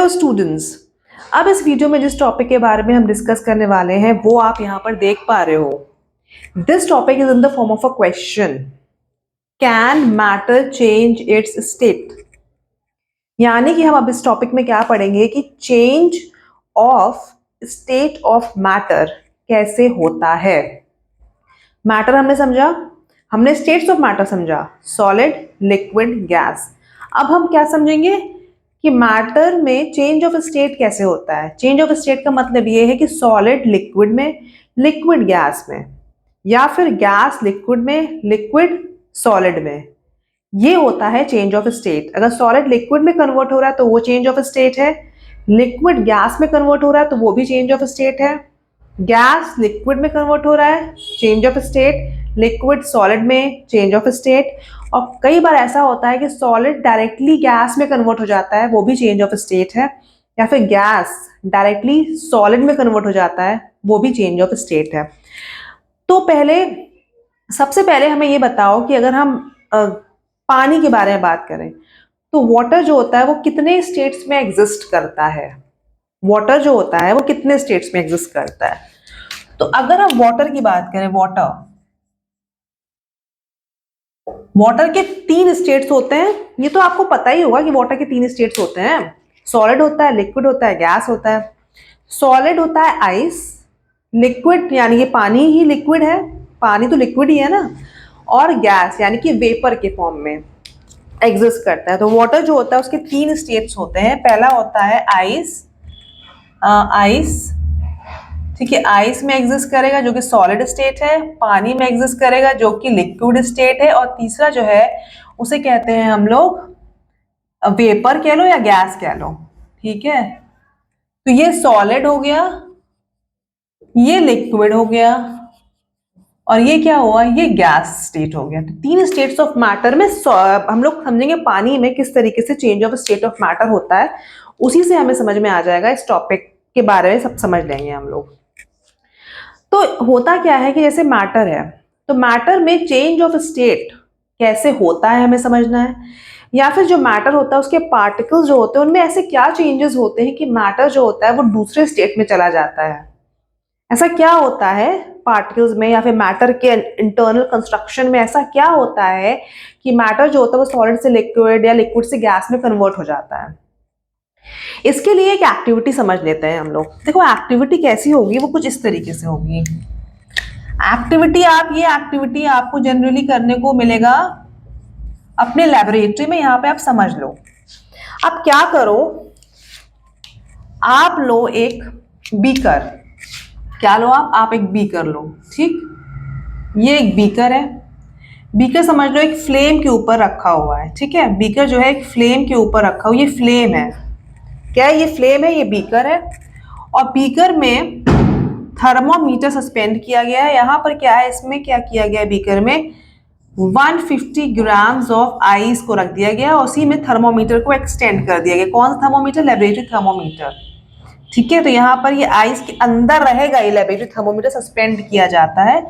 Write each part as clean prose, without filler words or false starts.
Hello students. अब इस video में जिस टॉपिक के बारे में हम डिस्कस करने वाले हैं वो आप यहाँ पर देख पा रहे हो। This topic is in the form of a question. Can matter change it's state? यानी कि हम अब इस टॉपिक में क्या पढ़ेंगे कि change of state of matter कैसे होता है। मैटर हमने समझा, हमने स्टेट्स ऑफ मैटर समझा, सॉलिड, लिक्विड, गैस। अब हम क्या समझेंगे कि मैटर में चेंज ऑफ स्टेट कैसे होता है। चेंज ऑफ स्टेट का मतलब ये है कि सॉलिड लिक्विड में, लिक्विड गैस में, या फिर गैस लिक्विड में, लिक्विड सॉलिड में। ये होता है चेंज ऑफ स्टेट। अगर सॉलिड लिक्विड में कन्वर्ट हो रहा है तो वो चेंज ऑफ स्टेट है, लिक्विड गैस में कन्वर्ट हो रहा है तो वो भी चेंज ऑफ स्टेट है, गैस लिक्विड में कन्वर्ट हो रहा है change of state, liquid solid में चेंज ऑफ स्टेट। और कई बार ऐसा होता है कि सॉलिड डायरेक्टली गैस में कन्वर्ट हो जाता है, वो भी चेंज ऑफ स्टेट है, या फिर गैस डायरेक्टली सॉलिड में कन्वर्ट हो जाता है, वो भी चेंज ऑफ स्टेट है। तो सबसे पहले हमें ये बताओ कि अगर हम पानी के बारे में बात करें तो वाटर जो होता है वो कितने स्टेट्स में एग्जिस्ट करता है। वाटर जो होता है वो कितने स्टेट्स में एग्जिस्ट करता है। तो अगर हम वाटर की बात करें, वाटर के 3 स्टेट्स होते हैं। ये तो आपको पता ही होगा कि वाटर के 3 स्टेट्स होते हैं। सॉलिड होता है, लिक्विड होता है, गैस होता है। सॉलिड होता है आइस, लिक्विड यानी कि पानी ही लिक्विड है, पानी तो लिक्विड ही है ना, और गैस यानी कि वेपर के फॉर्म में एग्जिस्ट करता है। तो वाटर जो होता है उसके 3 स्टेट्स होते हैं। पहला होता है आइस, ठीक है, आइस में एग्जिस्ट करेगा जो कि सॉलिड स्टेट है, पानी में एग्जिस्ट करेगा जो कि लिक्विड स्टेट है, और तीसरा जो है उसे कहते हैं हम लोग वेपर कह लो या गैस कह लो। ठीक है, तो ये सॉलिड हो गया, ये लिक्विड हो गया, और ये क्या हुआ, ये गैस स्टेट हो गया। तो 3 स्टेट्स ऑफ मैटर में हम लोग समझेंगे पानी में किस तरीके से change of state of matter होता है। उसी से हमें समझ में आ जाएगा, इस टॉपिक के बारे में सब समझ लेंगे हम लोग। तो होता क्या है कि जैसे मैटर है तो मैटर में चेंज ऑफ स्टेट कैसे होता है हमें समझना है, या फिर जो मैटर होता है उसके पार्टिकल्स जो होते हैं उनमें ऐसे क्या चेंजेस होते हैं कि मैटर जो होता है वो दूसरे स्टेट में चला जाता है। ऐसा क्या होता है पार्टिकल्स में या फिर मैटर के इंटरनल कंस्ट्रक्शन में, ऐसा क्या होता है कि मैटर जो होता है वो सॉलिड से लिक्विड या लिक्विड से गैस में कन्वर्ट हो जाता है। इसके लिए एक एक्टिविटी समझ लेते हैं हम लोग। देखो एक्टिविटी कैसी होगी, वो कुछ इस तरीके से होगी। एक्टिविटी आपको जनरली करने को मिलेगा अपने लैबोरेटरी में। यहां पे आप समझ लो। अब क्या करो, आप लो एक बीकर। क्या लो आप एक बीकर लो। ठीक, ये एक बीकर है। बीकर समझ लो एक फ्लेम के ऊपर रखा हुआ है। ठीक है, बीकर जो है एक फ्लेम के ऊपर रखा हुआ, ये फ्लेम है। क्या है, ये फ्लेम है, ये बीकर है, और बीकर में थर्मोमीटर सस्पेंड किया गया है। यहाँ पर क्या है, इसमें क्या किया गया है, बीकर में 150 ग्राम्स ऑफ आइस को रख दिया गया, उसी में थर्मोमीटर को एक्सटेंड कर दिया गया। कौन सा थर्मोमीटर, लेबोरेटरी थर्मोमीटर। ठीक है, तो यहाँ पर ये आइस के अंदर रहेगा, ये लेबोरेटरी थर्मोमीटर सस्पेंड किया जाता है,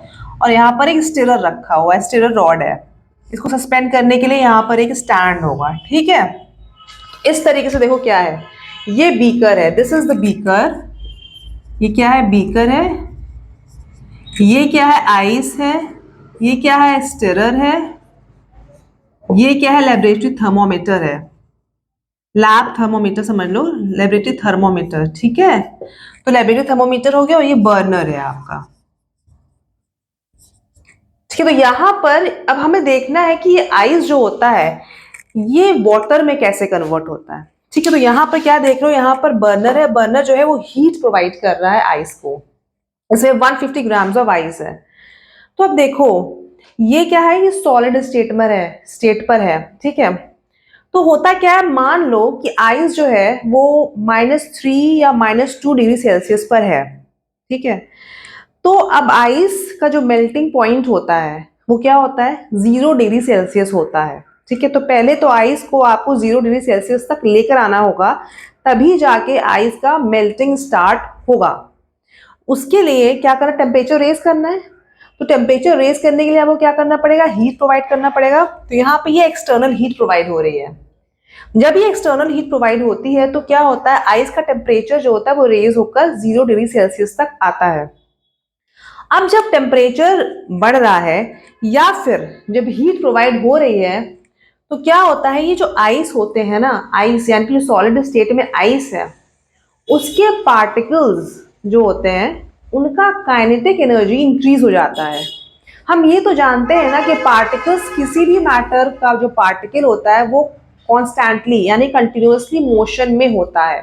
और यहाँ पर एक स्टिरर रखा हुआ है, स्टिरर रॉड है। इसको सस्पेंड करने के लिए यहाँ पर एक स्टैंड होगा। ठीक है, इस तरीके से देखो क्या है, ये बीकर है, दिस इज द बीकर। ये क्या है, बीकर है। ये क्या है, आइस है। ये क्या है, स्टिरर है। ये क्या है, लेबोरेटरी थर्मोमीटर है। लैब थर्मोमीटर समझ लो, लेबोरेटरी थर्मोमीटर। ठीक है, तो लेबोरेटरी थर्मोमीटर हो गया, और ये बर्नर है आपका। ठीक है, तो यहां पर अब हमें देखना है कि ये आइस जो होता है ये वाटर में कैसे कन्वर्ट होता है। ठीक है, तो यहाँ पर क्या देख रहे हो, यहाँ पर बर्नर है। बर्नर जो है वो हीट प्रोवाइड कर रहा है आइस को। इसमें 150 ग्राम्स ऑफ आइस है। तो अब देखो ये क्या है, ये सॉलिड स्टेट पर है। ठीक है, तो होता क्या है, मान लो कि आइस जो है वो -3 या -2 डिग्री सेल्सियस पर है। ठीक है, तो अब आइस का जो मेल्टिंग पॉइंट होता है वो क्या होता है, 0 डिग्री सेल्सियस होता है। ठीक है, तो पहले तो आइस को आपको 0 डिग्री सेल्सियस तक लेकर आना होगा, तभी जाके आइस का मेल्टिंग स्टार्ट होगा। उसके लिए क्या करना, टेम्परेचर रेज करना है। तो टेम्परेचर रेज करने के लिए आपको क्या करना पड़ेगा, हीट प्रोवाइड करना पड़ेगा। तो यहाँ पे ये एक्सटर्नल हीट प्रोवाइड हो रही है। जब ये एक्सटर्नल हीट प्रोवाइड होती है तो क्या होता है, आइस का टेम्परेचर जो होता है वो रेज होकर 0 डिग्री सेल्सियस तक आता है। अब जब टेम्परेचर बढ़ रहा है या फिर जब हीट प्रोवाइड हो रही है तो क्या होता है, ये जो आइस होते हैं ना, आइस यानी कि जो सॉलिड स्टेट में आइस है उसके पार्टिकल्स जो होते हैं उनका काइनेटिक एनर्जी इंक्रीज हो जाता है। हम ये तो जानते हैं ना कि पार्टिकल्स, किसी भी मैटर का जो पार्टिकल होता है वो कॉन्स्टेंटली यानी कंटिन्यूअसली मोशन में होता है,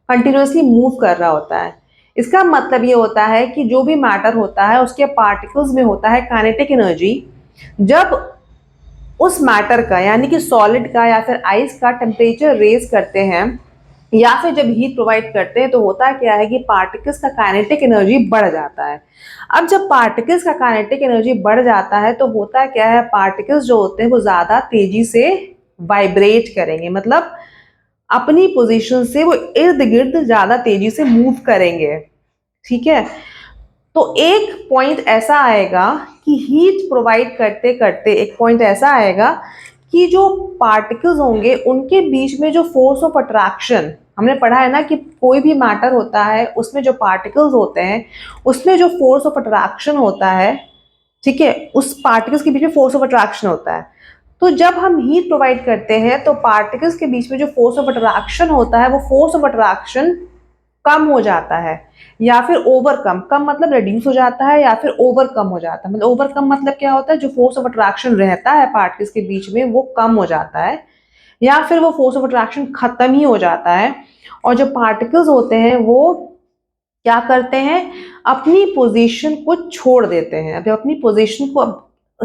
कंटिन्यूअसली मूव कर रहा होता है। इसका मतलब ये होता है कि जो भी मैटर होता है उसके पार्टिकल्स में होता है काइनेटिक एनर्जी। जब उस मैटर का यानी कि सॉलिड का या फिर आइस का टेम्परेचर रेज करते हैं या फिर जब हीट प्रोवाइड करते हैं तो होता क्या है कि पार्टिकल्स का काइनेटिक एनर्जी बढ़ जाता है। अब जब पार्टिकल्स का काइनेटिक एनर्जी बढ़ जाता है तो होता क्या है, पार्टिकल्स जो होते हैं वो ज़्यादा तेजी से वाइब्रेट करेंगे, मतलब अपनी पोजीशन से वो इर्द गिर्द ज़्यादा तेजी से मूव करेंगे। ठीक है, तो एक पॉइंट ऐसा आएगा कि हीट प्रोवाइड करते करते एक पॉइंट ऐसा आएगा कि जो पार्टिकल्स होंगे उनके बीच में जो फोर्स ऑफ अट्रैक्शन, हमने पढ़ा है ना कि कोई भी मैटर होता है उसमें जो पार्टिकल्स होते हैं उसमें जो फोर्स ऑफ अट्रैक्शन होता है, ठीक है, उस पार्टिकल्स के बीच में फोर्स ऑफ अट्रैक्शन होता है। तो जब हम हीट प्रोवाइड करते हैं तो पार्टिकल्स के बीच में जो फोर्स ऑफ अट्रैक्शन होता है वो फोर्स ऑफ अट्रैक्शन कम हो जाता है या फिर ओवरकम, कम मतलब रिड्यूस हो जाता है या फिर ओवरकम हो जाता है। मतलब ओवरकम मतलब क्या होता है, जो फोर्स ऑफ अट्रैक्शन रहता है पार्टिकल्स के बीच में वो कम हो जाता है या फिर वो फोर्स ऑफ अट्रैक्शन खत्म ही हो जाता है। और जो पार्टिकल्स होते हैं वो क्या करते हैं, अपनी पोजीशन को छोड़ देते हैं। अब अपनी पोजीशन को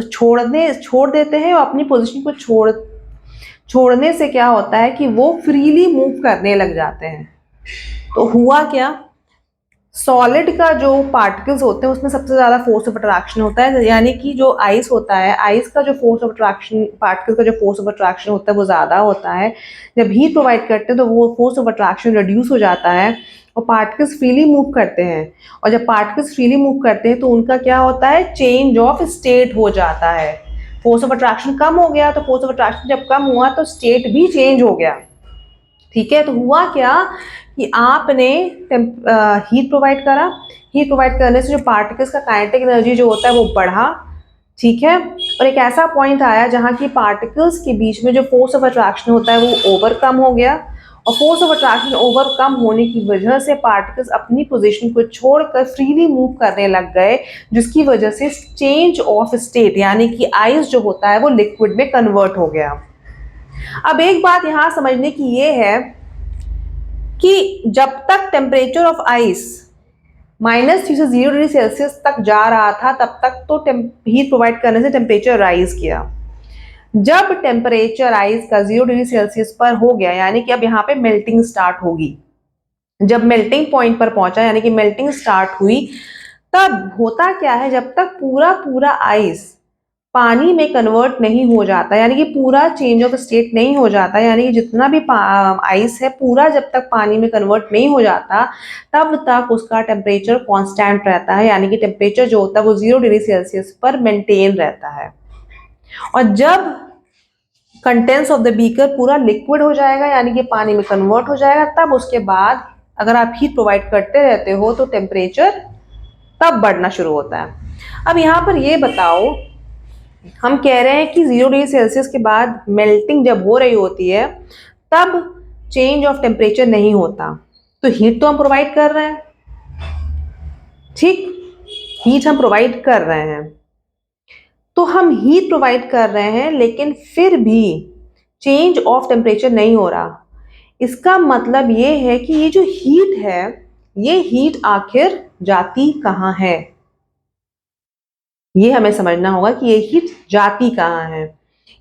छोड़ देते हैं और अपनी पोजीशन को छोड़ने से क्या होता है कि वो फ्रीली मूव करने लग जाते हैं। तो हुआ क्या, सॉलिड का जो पार्टिकल्स होते हैं उसमें सबसे ज्यादा फोर्स ऑफ अट्रैक्शन होता है, यानी कि जो आइस होता है, आइस का जो फोर्स ऑफ अट्रैक्शन, पार्टिकल्स का जो फोर्स ऑफ अट्रैक्शन होता है वो ज्यादा होता है। जब हीट प्रोवाइड करते हैं तो वो फोर्स ऑफ अट्रैक्शन रिड्यूस हो जाता है और पार्टिकल्स फ्रीली मूव करते हैं। और जब पार्टिकल्स फ्रीली मूव करते हैं तो उनका क्या होता है, चेंज ऑफ स्टेट हो जाता है। फोर्स ऑफ अट्रैक्शन कम हो गया तो फोर्स ऑफ अट्रैक्शन जब कम हुआ तो स्टेट भी चेंज हो गया। ठीक है, तो हुआ क्या कि आपने हीट प्रोवाइड करा, हीट प्रोवाइड करने से जो पार्टिकल्स का काइनेटिक एनर्जी जो होता है वो बढ़ा। ठीक है, और एक ऐसा पॉइंट आया जहां की पार्टिकल्स के बीच में जो फोर्स ऑफ अट्रैक्शन होता है वो ओवरकम हो गया और फोर्स ऑफ अट्रैक्शन ओवरकम होने की वजह से पार्टिकल्स अपनी पोजीशन को छोड़कर फ्रीली मूव करने लग गए, जिसकी वजह से चेंज ऑफ स्टेट यानी कि आइस जो होता है वो लिक्विड में कन्वर्ट हो गया। अब एक बात यहां समझने की ये है कि जब तक टेम्परेचर ऑफ आइस -3 से 0 डिग्री सेल्सियस तक जा रहा था तब तक तो हीट प्रोवाइड करने से टेम्परेचर राइज किया। जब टेम्परेचर आइस का 0 डिग्री सेल्सियस पर हो गया यानी कि अब यहाँ पे मेल्टिंग स्टार्ट होगी, जब मेल्टिंग पॉइंट पर पहुंचा यानी कि मेल्टिंग स्टार्ट हुई, तब होता क्या है, जब तक पूरा पूरा आइस पानी में कन्वर्ट नहीं हो जाता यानी कि पूरा चेंज ऑफ स्टेट नहीं हो जाता, यानी कि जितना भी आइस है पूरा जब तक पानी में कन्वर्ट नहीं हो जाता तब तक उसका टेम्परेचर कांस्टेंट रहता है, यानी कि टेम्परेचर जो होता है वो 0 डिग्री सेल्सियस पर मेंटेन रहता है। और जब कंटेंट्स ऑफ द बीकर पूरा लिक्विड हो जाएगा यानी कि पानी में कन्वर्ट हो जाएगा, तब उसके बाद अगर आप हीट प्रोवाइड करते रहते हो तो टेम्परेचर तब बढ़ना शुरू होता है। अब यहाँ पर ये बताओ, हम कह रहे हैं कि 0 डिग्री सेल्सियस के बाद मेल्टिंग जब हो रही होती है तब चेंज ऑफ टेम्परेचर नहीं होता, तो हीट तो हम प्रोवाइड कर रहे हैं, ठीक, हीट हम प्रोवाइड कर रहे हैं, तो हम हीट प्रोवाइड कर रहे हैं लेकिन फिर भी चेंज ऑफ टेम्परेचर नहीं हो रहा। इसका मतलब ये है कि ये जो हीट है, ये हीट आखिर जाती कहाँ है, ये हमें समझना होगा कि ये हीट जाती कहाँ है।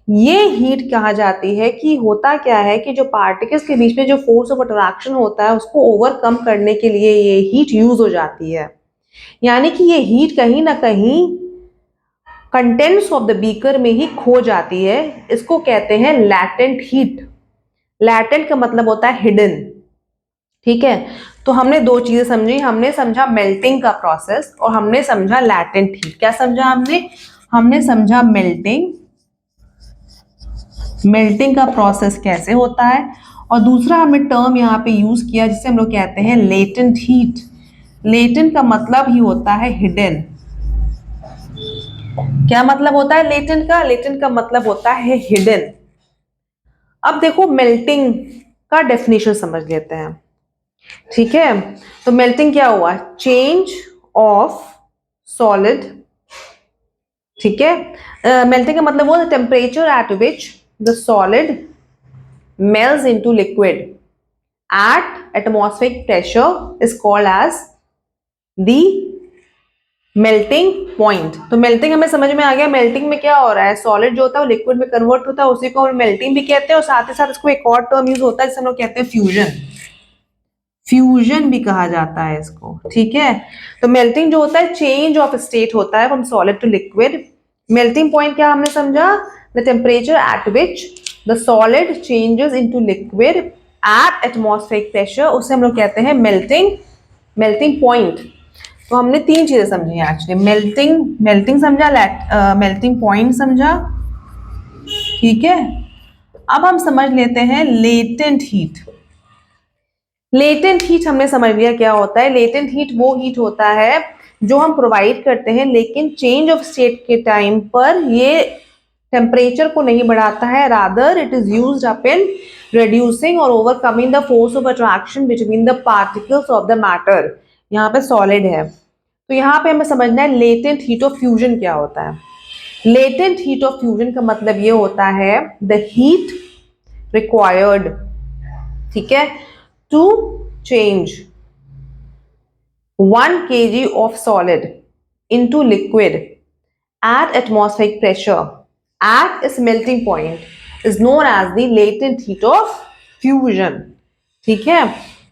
ये हीट कहाँ जाती है कि होता क्या है कि जो पार्टिकल्स के बीच में जो फोर्स ऑफ अट्रैक्शन होता है उसको ओवरकम करने के लिए ये हीट यूज हो जाती है, यानी कि ये हीट कहीं ना कहीं कंटेंट्स ऑफ द बीकर में ही खो जाती है। इसको कहते हैं लैटेंट हीट। लैटेंट का मतलब होता है हिडन। ठीक है, तो हमने दो चीजें समझी, हमने समझा मेल्टिंग का प्रोसेस और हमने समझा लैटेंट हीट। क्या समझा हमने? हमने समझा मेल्टिंग मेल्टिंग का प्रोसेस कैसे होता है, और दूसरा हमने टर्म यहाँ पे यूज किया जिसे हम लोग कहते हैं लेटेंट हीट। लेटेंट का मतलब ही होता है हिडन। क्या मतलब होता है लेटेंट का? लेटेंट का मतलब होता है हिडन। अब देखो मेल्टिंग का डेफिनेशन समझ लेते हैं, ठीक है। तो मेल्टिंग क्या हुआ? चेंज ऑफ सॉलिड, ठीक है। मेल्टिंग का मतलब वो temperature at which the solid melts into liquid at atmospheric pressure is called as the melting point। तो मेल्टिंग हमें समझ में आ गया। मेल्टिंग में क्या हो रहा है? सॉलिड जो होता है वो लिक्विड में कन्वर्ट होता है, उसी को हम मेल्टिंग भी कहते हैं। और साथ ही साथ इसको एक और टर्म यूज होता है जिसे हम लोग कहते हैं फ्यूजन। फ्यूजन भी कहा जाता है इसको, ठीक है। तो मेल्टिंग जो होता है चेंज ऑफ स्टेट होता है from solid to liquid. Melting point क्या हमने समझा? The temperature at which the solid changes into liquid at atmospheric pressure, उसे हम लोग कहते हैं मेल्टिंग पॉइंट। तो हमने तीन चीजें समझी एक्चुअली, मेल्टिंग समझा, मेल्टिंग पॉइंट समझा, ठीक है। अब हम समझ लेते हैं लेटेंट हीट। लेटेंट हीट हमने समझ लिया क्या होता है। लेटेंट हीट वो हीट होता है जो हम प्रोवाइड करते हैं लेकिन चेंज ऑफ स्टेट के टाइम पर ये टेम्परेचर को नहीं बढ़ाता है, rather it is used up in reducing और overcoming the force of attraction between the particles of the matter। यहाँ पे सॉलिड है, तो यहाँ पे हमें समझना है लेटेंट हीट ऑफ फ्यूजन क्या होता है। लेटेंट हीट ऑफ फ्यूजन का मतलब ये होता है द हीट रिक्वायर्ड, ठीक है, to change 1 kg of solid into liquid at atmospheric pressure at its melting point is known as the latent heat of fusion, ठीक है।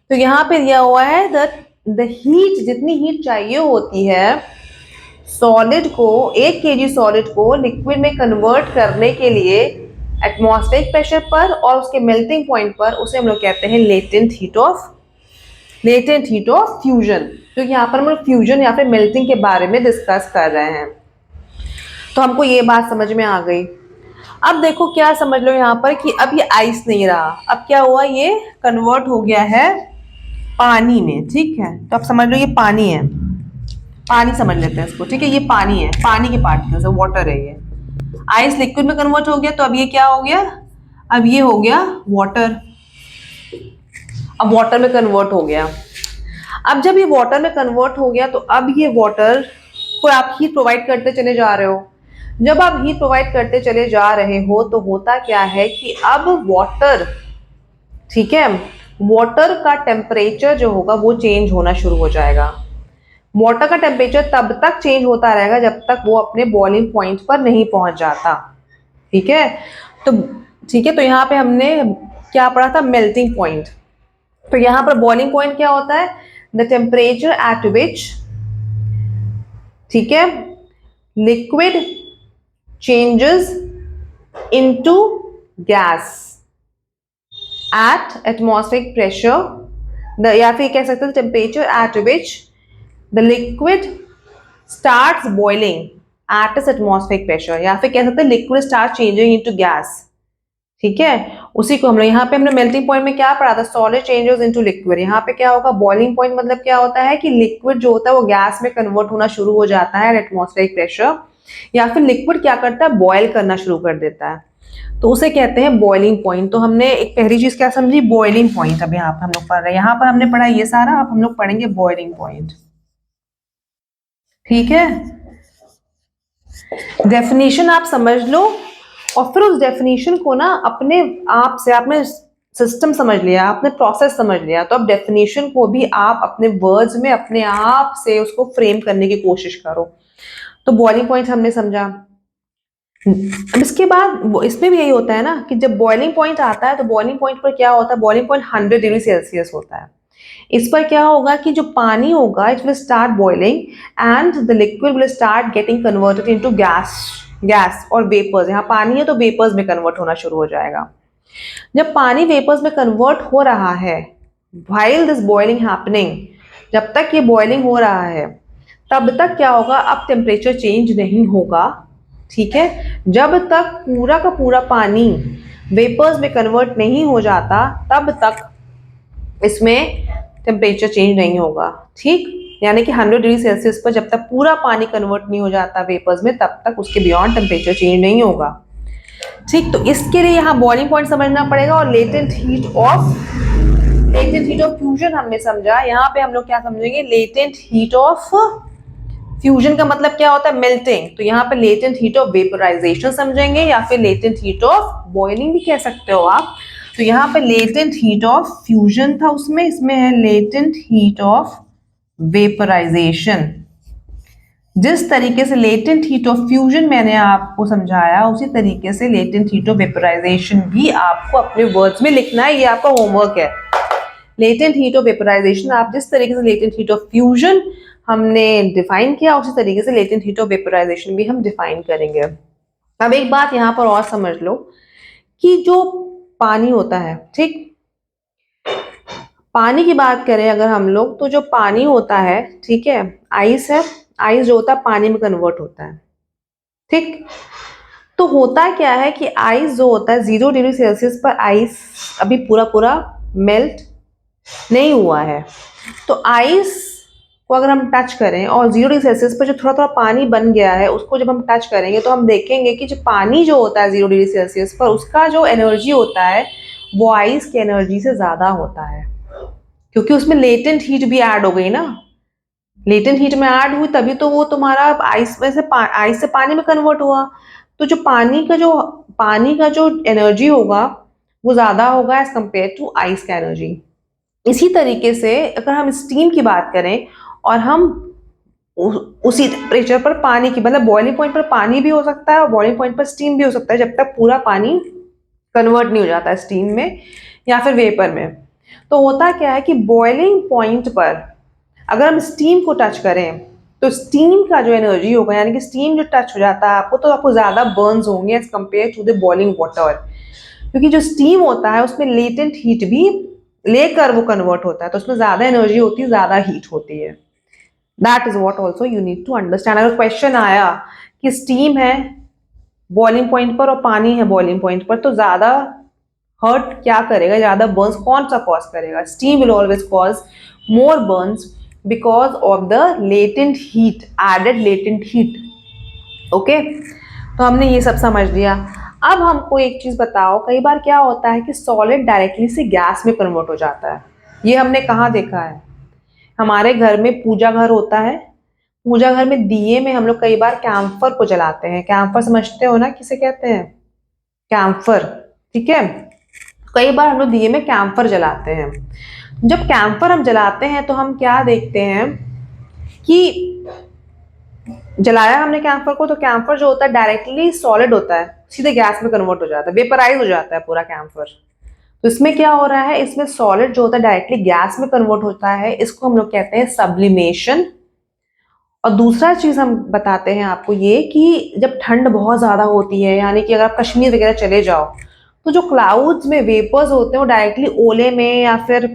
तो यहाँ पे दिया हुआ है the heat, जितनी हीट चाहिए होती है सॉलिड को, 1 kg सॉलिड को लिक्विड में कन्वर्ट करने के लिए एटमॉस्फेरिक प्रेशर पर और उसके मेल्टिंग पॉइंट पर, उसे हम लोग कहते हैं लेटेंट हीट ऑफ फ्यूजन। तो यहाँ पर हम लोग फ्यूजन या फिर मेल्टिंग के बारे में डिस्कस कर रहे हैं। तो हमको ये बात समझ में आ गई। अब देखो क्या समझ लो यहाँ पर कि अब ये आइस नहीं रहा, अब क्या हुआ? ये कन्वर्ट हो गया है पानी में, ठीक है। तो अब समझ लो ये पानी है, पानी समझ लेते हैं इसको, ठीक है। ये पानी है, पानी के पार्टिकल्स है, वाटर है ये। आइस लिक्विड में कन्वर्ट हो गया, तो अब ये क्या हो गया? अब ये हो गया वाटर। अब वाटर में कन्वर्ट हो गया। अब जब ये वाटर में कन्वर्ट हो गया तो अब ये वाटर को आप हीट प्रोवाइड करते चले जा रहे हो। जब आप हीट प्रोवाइड करते चले जा रहे हो तो होता क्या है कि अब वाटर, ठीक है, वाटर का टेम्परेचर जो होगा वो चेंज होना शुरू हो जाएगा। वाटर का टेम्परेचर तब तक चेंज होता रहेगा जब तक वो अपने बॉइलिंग पॉइंट पर नहीं पहुंच जाता, ठीक है। तो ठीक है, तो यहाँ पे हमने क्या पढ़ा था? Melting point. तो यहाँ पर बॉइलिंग पॉइंट क्या होता है? द टेम्परेचर एट विच, ठीक है, liquid changes into gas at atmospheric pressure, या फिर कह सकते हैं temperature at which the liquid starts boiling at its atmospheric pressure, या फिर कह सकते हैं liquid start changing into gas, ठीक है। उसी को हम लोग यहाँ पे हमने मेल्टिंग पॉइंट में क्या पढ़ा था? Solid changes into liquid. यहाँ पे क्या होगा? बॉइलिंग पॉइंट मतलब क्या होता है कि लिक्विड जो होता है वो गैस में कन्वर्ट होना शुरू हो जाता है एटमॉस्फेरिक प्रेशर, या फिर लिक्विड क्या करता है? बॉयल करना शुरू कर देता है, तो उसे कहते हैं बॉइलिंग पॉइंट। तो हमने एक पहली चीज क्या समझी? Boiling point. अब यहाँ पर हम लोग पढ़ रहे हैं, यहाँ पर हमने पढ़ा ये सारा, अब हम लोग पढ़ेंगे बॉइलिंग पॉइंट, ठीक है। डेफिनेशन आप समझ लो और फिर उस डेफिनेशन को ना अपने आप से, आपने सिस्टम समझ लिया, आपने प्रोसेस समझ लिया, तो अब डेफिनेशन को भी आप अपने वर्ड्स में अपने आप से उसको फ्रेम करने की कोशिश करो। तो बॉइलिंग पॉइंट हमने समझा। अब इसके बाद इसमें भी यही होता है ना कि जब बॉइलिंग पॉइंट आता है तो बॉइलिंग पॉइंट पर क्या होता है? बॉइलिंग पॉइंट 100 डिग्री सेल्सियस होता है। इस पर क्या होगा कि जो पानी होगा it will start boiling and the liquid will start getting converted into gas और वेपर्स। यहाँ पानी है तो वेपर्स में कन्वर्ट होना शुरू हो जाएगा। जब पानी वेपर्स में कन्वर्ट हो रहा है, व्हाइल दिस बॉइलिंग हैपनिंग, जब तक ये बॉइलिंग हो रहा है तब तक क्या होगा? अब टेम्परेचर चेंज नहीं होगा, ठीक है, जब तक पूरा का पूरा पानी वेपर्स में कन्वर्ट नहीं हो जाता तब तक इसमें टेम्परेचर चेंज नहीं होगा। ठीक, यानी कि 100 डिग्री सेल्सियस पर जब तक पूरा पानी कन्वर्ट नहीं हो जाता वेपर्स में तब तक उसके बियॉन्ड टेम्परेचर चेंज नहीं होगा। ठीक, तो इसके लिए यहाँ बॉइलिंग पॉइंट समझना पड़ेगा और लेटेंट हीट ऑफ फ्यूजन हमने समझा। यहाँ पे हम लोग क्या समझेंगे, लेटेंट हीट ऑफ फ्यूजन का मतलब क्या होता है, मेल्टिंग। तो यहाँ पे लेटेंट हीट ऑफ वेपराइजेशन समझेंगे या फिर लेटेंट हीट ऑफ बॉइलिंग भी कह सकते हो आप। तो यहाँ पे लेटेंट हीट ऑफ फ्यूजन था उसमें, इसमें है लेटेंट हीट ऑफ वेपराइजेशन। जिस तरीके से लेटेंट हीट ऑफ फ्यूजन मैंने आपको समझाया उसी तरीके से लेटेंट हीट ऑफ वेपराइजेशन भी आपको अपने वर्ड्स में लिखना है, ये आपका होमवर्क है। लेटेंट हीट ऑफ वेपराइजेशन आप जिस तरीके से लेटेंट हीट ऑफ फ्यूजन हमने डिफाइन किया उसी तरीके से लेटेंट हीट ऑफ वेपराइजेशन भी हम डिफाइन करेंगे। अब एक बात यहाँ पर और समझ लो कि जो पानी होता है, ठीक, पानी की बात करें अगर हम लोग तो जो पानी होता है, ठीक है, आइस है, आइस जो होता है पानी में कन्वर्ट होता है। ठीक, तो होता क्या है कि आइस जो होता है 0 डिग्री सेल्सियस पर आइस अभी पूरा पूरा मेल्ट नहीं हुआ है। तो आइस को अगर हम टच करें और 0 डिग्री सेल्सियस पर जो थोड़ा थोड़ा पानी बन गया है उसको जब हम टच करेंगे तो हम देखेंगे कि जो पानी जो होता है 0 डिग्री सेल्सियस पर उसका जो एनर्जी होता है वो आइस की एनर्जी से ज़्यादा होता है, क्योंकि उसमें लेटेंट हीट भी ऐड हो गई ना। लेटेंट हीट में ऐड हुई तभी तो वो तुम्हारा आइस में से आइस से पानी में कन्वर्ट हुआ। तो जो पानी का जो एनर्जी होगा वो ज़्यादा होगा एज कम्पेयर टू आइस का एनर्जी। इसी तरीके से अगर हम स्टीम की बात करें और हम उसी टेम्परेचर पर पानी की, मतलब बॉइलिंग पॉइंट पर पानी भी हो सकता है और बॉइलिंग पॉइंट पर स्टीम भी हो सकता है जब तक पूरा पानी कन्वर्ट नहीं हो जाता स्टीम में या फिर वेपर में। तो होता क्या है कि बॉइलिंग पॉइंट पर अगर हम स्टीम को टच करें तो स्टीम का जो एनर्जी होगा, यानी कि स्टीम जो टच हो जाता है आपको, तो आपको ज़्यादा बर्न्स होंगे as compared to the boiling water, क्योंकि जो स्टीम होता है उसमें लेटेंट हीट भी लेकर वो कन्वर्ट होता है, तो उसमें ज़्यादा एनर्जी होती है, ज़्यादा हीट होती है। That is what also you need to understand. अगर क्वेश्चन आया कि स्टीम है बॉइलिंग पॉइंट पर और पानी है बॉइलिंग पॉइंट पर, तो ज़्यादा हर्ट क्या करेगा, ज़्यादा बर्न्स कौन सा कॉज करेगा? Steam will always cause more burns because of the latent heat, added latent heat. Okay, तो हमने ये सब समझ लिया। अब हमको एक चीज़ बताओ, कई बार क्या होता है कि सॉलिड डायरेक्टली से गैस में कन्वर्ट हो जाता है। ये हमने कहाँ देखा है? हमारे घर में पूजा घर होता है, पूजा घर में दिए में हम लोग कई बार कैम्फर को जलाते हैं। कैम्फर समझते हो ना किसे कहते हैं? कैम्फर, ठीक है। कई बार हम लोग दिए में कैम्फर जलाते हैं। जब कैम्फर हम जलाते हैं तो हम क्या देखते हैं कि जलाया हमने कैम्फर को, तो कैम्फर जो होता है डायरेक्टली सॉलिड होता है, सीधे गैस में कन्वर्ट हो जाता है, वेपराइज हो जाता है पूरा कैम्फर। तो इसमें क्या हो रहा है, इसमें सॉलिड जो होता है डायरेक्टली गैस में कन्वर्ट होता है, इसको हम लोग कहते हैं सब्लिमेशन। और दूसरा चीज हम बताते हैं आपको ये कि जब ठंड बहुत ज्यादा होती है, यानी कि अगर आप कश्मीर वगैरह चले जाओ तो जो क्लाउड्स में वेपर्स होते हैं वो डायरेक्टली ओले में या फिर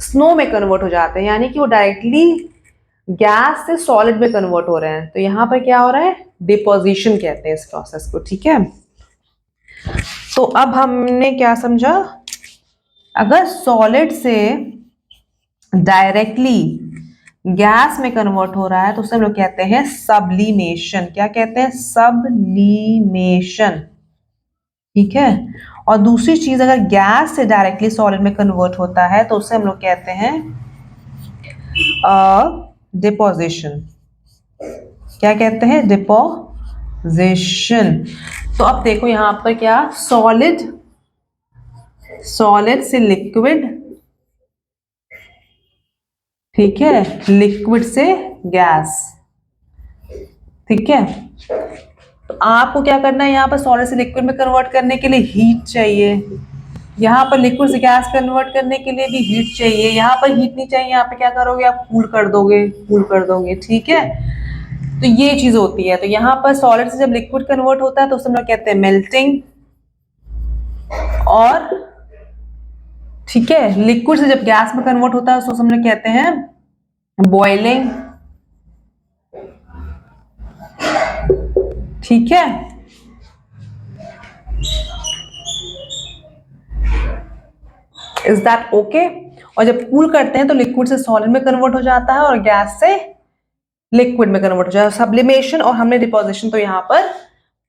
स्नो में कन्वर्ट हो जाते हैं, यानी कि वो डायरेक्टली गैस से सॉलिड में कन्वर्ट हो रहे हैं। तो यहाँ पर क्या हो रहा है, डिपोजिशन कहते हैं इस प्रोसेस को, ठीक है। तो अब हमने क्या समझा, अगर सॉलिड से डायरेक्टली गैस में कन्वर्ट हो रहा है तो उसे हम लोग कहते हैं सब्लिमेशन। क्या कहते हैं? सब्लिमेशन, ठीक है। और दूसरी चीज, अगर गैस से डायरेक्टली सॉलिड में कन्वर्ट होता है तो उसे हम लोग कहते हैं डिपोजिशन। क्या कहते हैं? डिपोजिशन। तो अब देखो यहां पर क्या, सॉलिड से लिक्विड, ठीक है, लिक्विड से गैस, ठीक है। तो आपको क्या करना है, यहाँ पर सॉलिड से लिक्विड में कन्वर्ट करने के लिए हीट चाहिए, यहाँ पर लिक्विड से गैस कन्वर्ट करने के लिए भी हीट चाहिए। यहाँ पर हीट नहीं चाहिए, यहाँ पे क्या करोगे आप, कूल कर दोगे, ठीक है। तो ये चीज होती है। तो यहाँ पर सॉलिड से जब लिक्विड कन्वर्ट होता है तो उसे हम लोग कहते हैं मेल्टिंग, और ठीक है, लिक्विड से जब गैस में कन्वर्ट होता है तो हम लोग कहते हैं बॉइलिंग, ठीक है। Is that okay? और जब कूल करते हैं तो लिक्विड से सॉलिड में कन्वर्ट हो जाता है और गैस से लिक्विड में कन्वर्ट हो जाता है। सब्लिमेशन और हमने डिपोजिशन तो यहाँ पर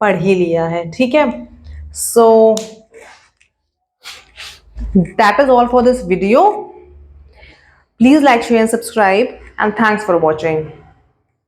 पढ़ ही लिया है, ठीक है। So that is all for this video. Please like, share and subscribe, and thanks for watching.